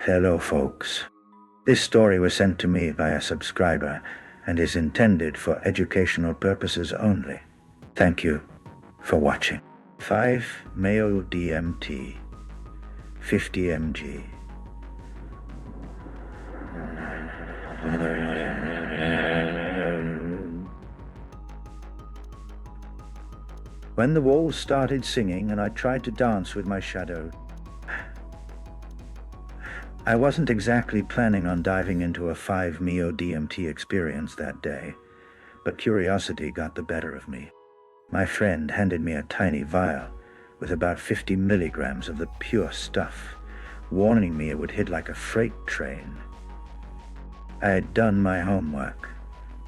Hello, folks. This story was sent to me by a subscriber and is intended for educational purposes only. Thank you for watching. 5-Meo DMT, 50 mg. When the walls started singing and I tried to dance with my shadow, I wasn't exactly planning on diving into a 5-Meo DMT experience that day, but curiosity got the better of me. My friend handed me a tiny vial with about 50 milligrams of the pure stuff, warning me it would hit like a freight train. I had done my homework,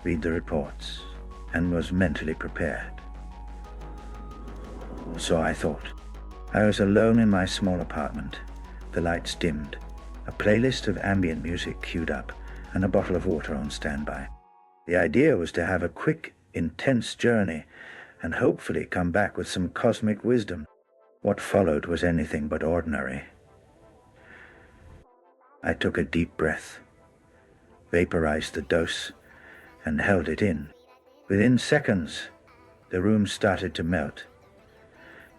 read the reports, and was mentally prepared. So I thought. I was alone in my small apartment, the lights dimmed, a playlist of ambient music queued up, and a bottle of water on standby. The idea was to have a quick, intense journey and hopefully come back with some cosmic wisdom. What followed was anything but ordinary. I took a deep breath, vaporized the dose, and held it in. Within seconds, the room started to melt.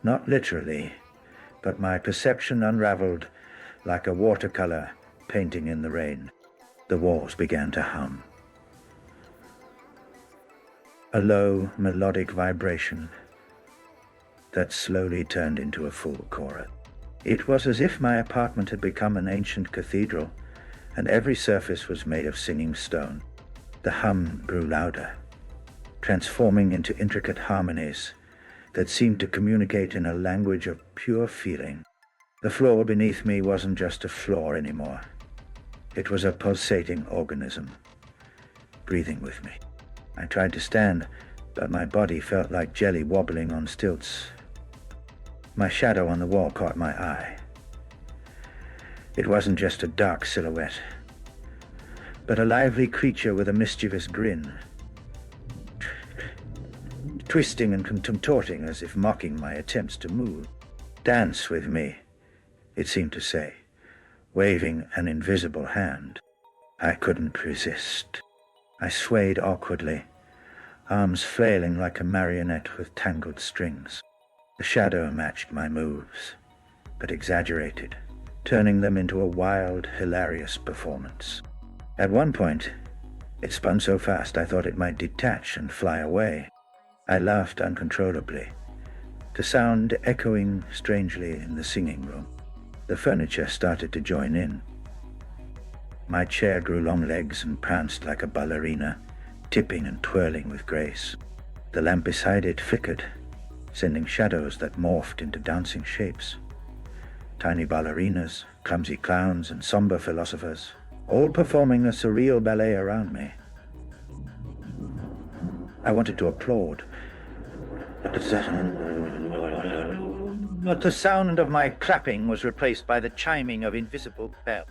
Not literally, but my perception unraveled like a watercolor painting in the rain. The walls began to hum. A low, melodic vibration that slowly turned into a full chorus. It was as if my apartment had become an ancient cathedral, and every surface was made of singing stone. The hum grew louder, transforming into intricate harmonies that seemed to communicate in a language of pure feeling. The floor beneath me wasn't just a floor anymore. It was a pulsating organism, breathing with me. I tried to stand, but my body felt like jelly wobbling on stilts. My shadow on the wall caught my eye. It wasn't just a dark silhouette, but a lively creature with a mischievous grin, twisting and contorting as if mocking my attempts to move. "Dance with me," it seemed to say, waving an invisible hand. I couldn't resist. I swayed awkwardly, arms flailing like a marionette with tangled strings. The shadow matched my moves, but exaggerated, turning them into a wild, hilarious performance. At one point, it spun so fast I thought it might detach and fly away. I laughed uncontrollably, the sound echoing strangely in the singing room. The furniture started to join in. My chair grew long legs and pranced like a ballerina, tipping and twirling with grace. The lamp beside it flickered, sending shadows that morphed into dancing shapes. Tiny ballerinas, clumsy clowns, and somber philosophers, all performing a surreal ballet around me. I wanted to applaud, but the sound of my clapping was replaced by the chiming of invisible bells.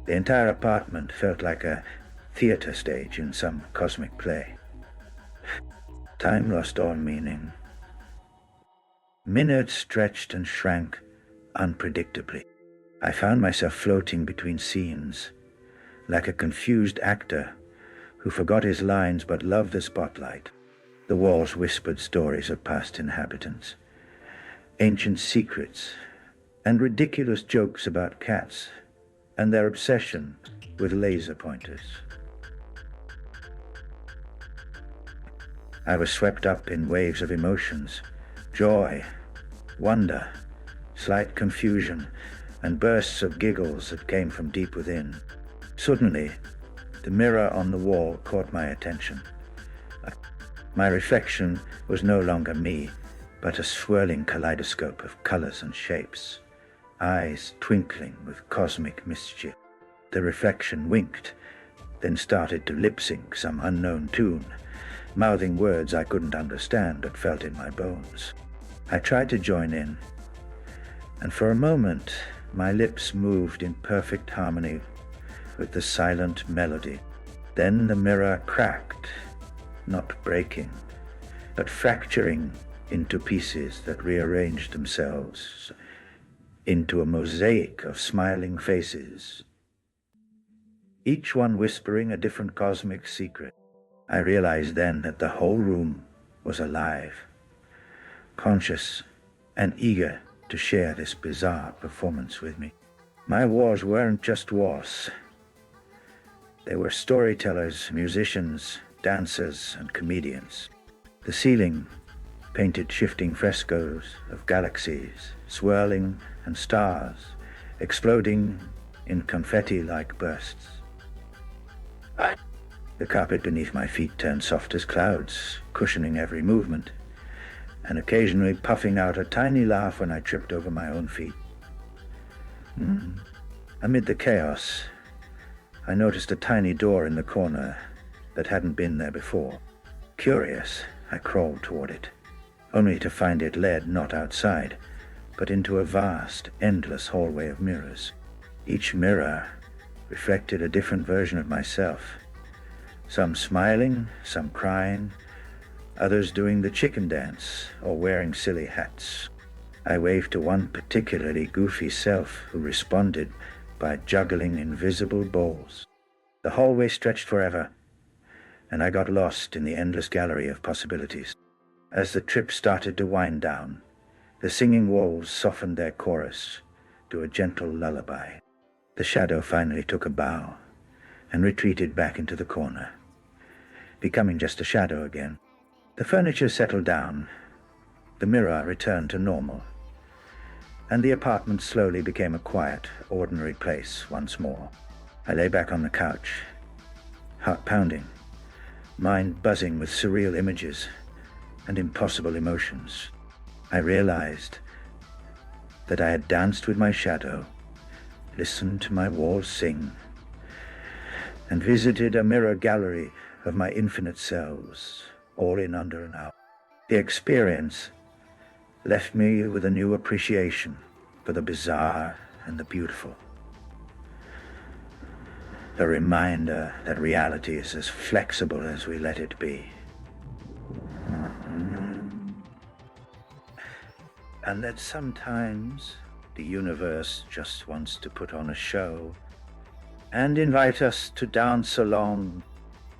The entire apartment felt like a theater stage in some cosmic play. Time lost all meaning. Minutes stretched and shrank unpredictably. I found myself floating between scenes, like a confused actor who forgot his lines but loved the spotlight. The walls whispered stories of past inhabitants, ancient secrets, and ridiculous jokes about cats and their obsession with laser pointers. I was swept up in waves of emotions, joy, wonder, slight confusion, and bursts of giggles that came from deep within. Suddenly, the mirror on the wall caught my attention. My reflection was no longer me, but a swirling kaleidoscope of colors and shapes, eyes twinkling with cosmic mischief. The reflection winked, then started to lip-sync some unknown tune, mouthing words I couldn't understand but felt in my bones. I tried to join in, and for a moment my lips moved in perfect harmony with the silent melody. Then the mirror cracked, not breaking, but fracturing into pieces that rearranged themselves into a mosaic of smiling faces each one whispering a different cosmic secret. I realized then that the whole room was alive, conscious and eager to share this bizarre performance with me. My walls weren't just walls. They were storytellers, musicians, dancers, and comedians. The ceiling painted shifting frescoes of galaxies, swirling, and stars exploding in confetti-like bursts. The carpet beneath my feet turned soft as clouds, cushioning every movement, and occasionally puffing out a tiny laugh when I tripped over my own feet. Amid the chaos, I noticed a tiny door in the corner that hadn't been there before. Curious, I crawled toward it, only to find it led not outside, but into a vast, endless hallway of mirrors. Each mirror reflected a different version of myself, some smiling, some crying, others doing the chicken dance or wearing silly hats. I waved to one particularly goofy self who responded by juggling invisible balls. The hallway stretched forever, and I got lost in the endless gallery of possibilities. As the trip started to wind down, the singing walls softened their chorus to a gentle lullaby. The shadow finally took a bow and retreated back into the corner, becoming just a shadow again. The furniture settled down, the mirror returned to normal, and the apartment slowly became a quiet, ordinary place once more. I lay back on the couch, heart pounding, mind buzzing with surreal images and impossible emotions. I realized that I had danced with my shadow, listened to my walls sing, and visited a mirror gallery of my infinite selves, all in under an hour. The experience left me with a new appreciation for the bizarre and the beautiful. A reminder that reality is as flexible as we let it be. And that sometimes the universe just wants to put on a show and invite us to dance along